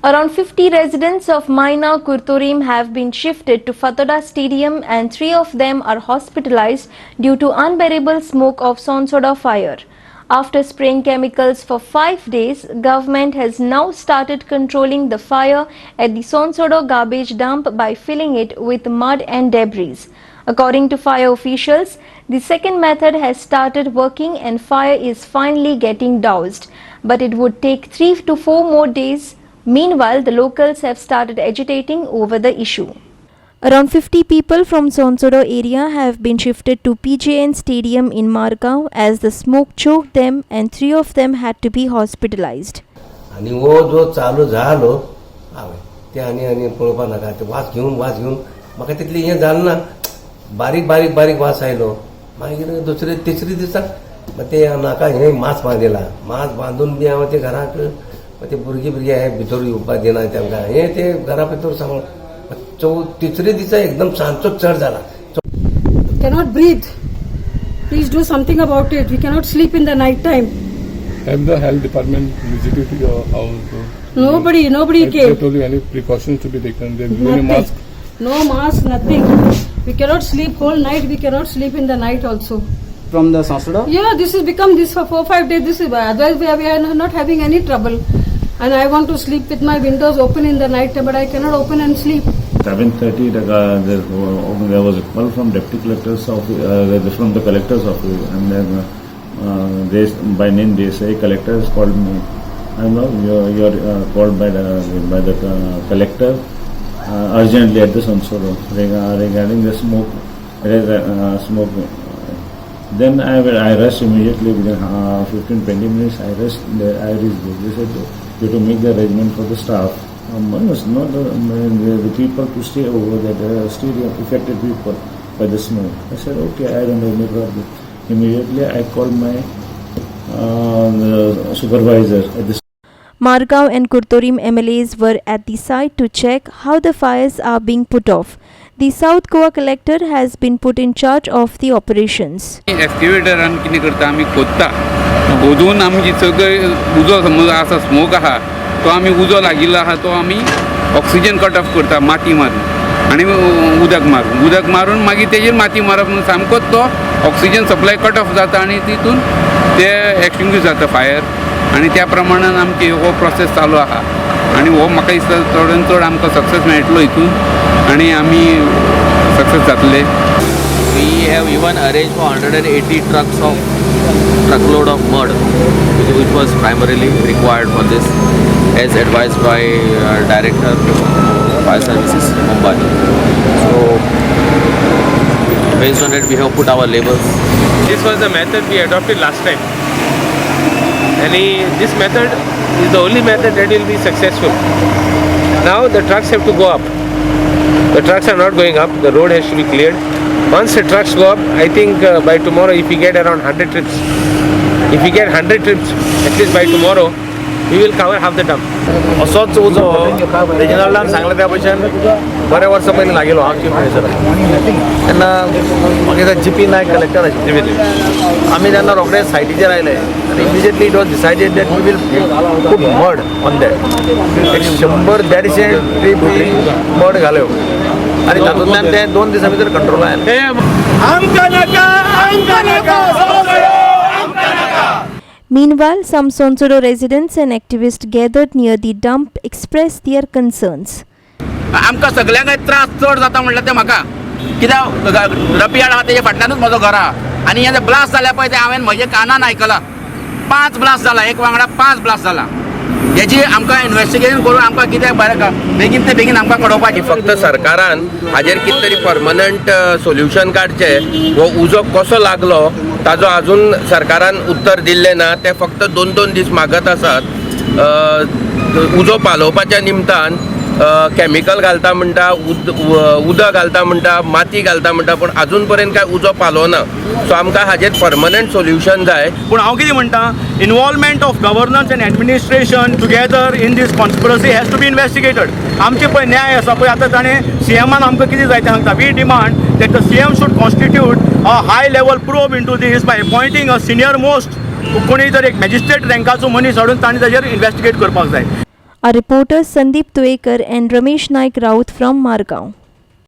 Around 50 residents of Maina Kurturim have been shifted to Fatoda Stadium and 3 of them are hospitalized due to unbearable smoke of Sonsodo fire. After spraying chemicals for 5 days, government has now started controlling the fire at the Sonsodo garbage dump by filling it with mud and debris. According to fire officials, the second method has started working and fire is finally getting doused, but it would take 3 to 4 more days. Meanwhile, the locals have started agitating over the issue. Around 50 people from Sonsodo area have been shifted to PJN Stadium in Margao as the smoke choked them and 3 of them had to be hospitalized. आणि वो जो चालू झालो हांवें ते आनी पळोवपा नाका ते वास घेवन म्हाका तितली हें जालें ना बारीक बारीक बारीक वास आयलो मागीर दुसरे तिसरे दिसाक ते नाका हें मास बांदिला मास बांदून बी हांव ते घराक ते भुरगीं हे भितर येवपाक दिना तेमकां हें ते घरा भितर सांगून तिसरे दिसा एकदम सांजचो चड जाला. Cannot breathe. Please do something about it. We cannot sleep in the night time. Have the health department visited to your house? Nobody came. They told you any precautions to be taken? There is no mask? No mask, nothing. We cannot sleep whole night. We cannot sleep in the night also. From the Sonsodo? Yeah, this has become this for 4-5 days. This is otherwise we are not having any trouble. And I want to sleep with my windows open in the night, but I cannot open and sleep. 7:30, there was a call from deputy collectors from the collector's office, and then by name they say collectors called me. I know you're called by the collector urgently at the Sonsodo regarding the smoke. Then I rushed immediately within 15-20 minutes. I reached there. They said you to make the arrangement for the staff. Not the people to stay over there. The stadium affected people by the smoke. I said, okay, I don't have any problem. Immediately I called my supervisor at the Margao and Kurturim MLAs were at the site to check how the fires are being put off. The South Goa collector has been put in charge of the operations. Excavator कितें करता आमी खोदता खोदून आमची सगळी उजो समज आसा smoke आहा तो आमी उजो लागिल्लो आहा तो आमी ऑक्सिजन कट ऑफ करता माती मारून आनी उदक मारून मागीर तेजेर माती मारप म्हणून सामकोच तो ऑक्सिजन सप्लाय कट ऑफ जाता आनी तितून ते एक्सटिंग्विश जाता फायर आनी त्या प्रमाणान आमची हो प्रोसेस चालू आहा आनी हो म्हाका दिसता चडांत चड आमकां सक्सेस मेळटलो हितून आनी आमी सक्सेस जातले. We have even arranged for 180 truckload of mud, which was primarily required for this, as advised by Director Fire Services Mumbai. So, based on it, we have put our labels. This was the method we adopted last time, and this method is the only method that will be successful. Now the trucks have to go up. The trucks are not going up. The road has to be cleared. Once the trucks go up, I think by tomorrow, if we get around 100 trips, at least by tomorrow, we will cover half the dump. असोच उजो रिजनलान सांगले त्या भशेन बरे verse पयलीं लागिल्लो हांव chief minister तेन्ना म्हाका जीपी नायक कलेक्टर आशिल्ले आमी तेन्ना रोखडेच सायटीचेर आयले आनी immediately it was decided that we will put mud on that एक 100-150 ट्रीप मड घाल्यो आनी तातूंतल्यान ते 2 दिसां भितर कंट्रोल आयले. Meanwhile, some Sonsodo residents and activists gathered near the dump expressed their concerns. आमकां सगळ्यांक त्रास चड जाता म्हणल्यार ते म्हाका कित्याक रपियाड आहा तेजे फाटल्यानूच म्हजो घर आहा आनी हे ब्लास्ट जाल्या पळय ते हांवें म्हज्या कानान आयकलां 5 ब्लास्ट जाला एक वांगडा 5 ब्लास्ट जाला हेची आमकां इन्वेस्टिगेशन करून आमकां कितें बेगीन ते बेगीन आमकां कळोवपाची. फक्त सरकारान हाजेर कितें तरी परमनंट सोल्युशन काडचें हो उजो कसो लागलो ताजो अजून सरकारान उत्तर दिल्लें ना. ते फक्त 2-2 दीस मागत आसात उजो पालोवपाच्या निमतान केमिकल घालता म्हणटा उदक घालता म्हणटा माती घालता म्हणटा पूण अजून पर्यंत काय उजो पालोना. सो आमकां हाजेर परमनंट सोल्युशन जाय. पूण हांव कितें म्हणटा involvement of governance and administration together in this conspiracy has to be investigated. आमचे पळय न्याय आसा पळय आतां ताणें सीएमान आमकां कितें जाय तें सांगता. We demand that the CM should constitute a high level probe into this by appointing a senior most कोणी जर एक मॅजिस्ट्रेट रँकाचो मनीस हाडून ताणें ताजेर इन्वेस्टिगेट करपाक जाय. Our reporters Sandeep Tuekar and Ramesh Naik Raut from Margao.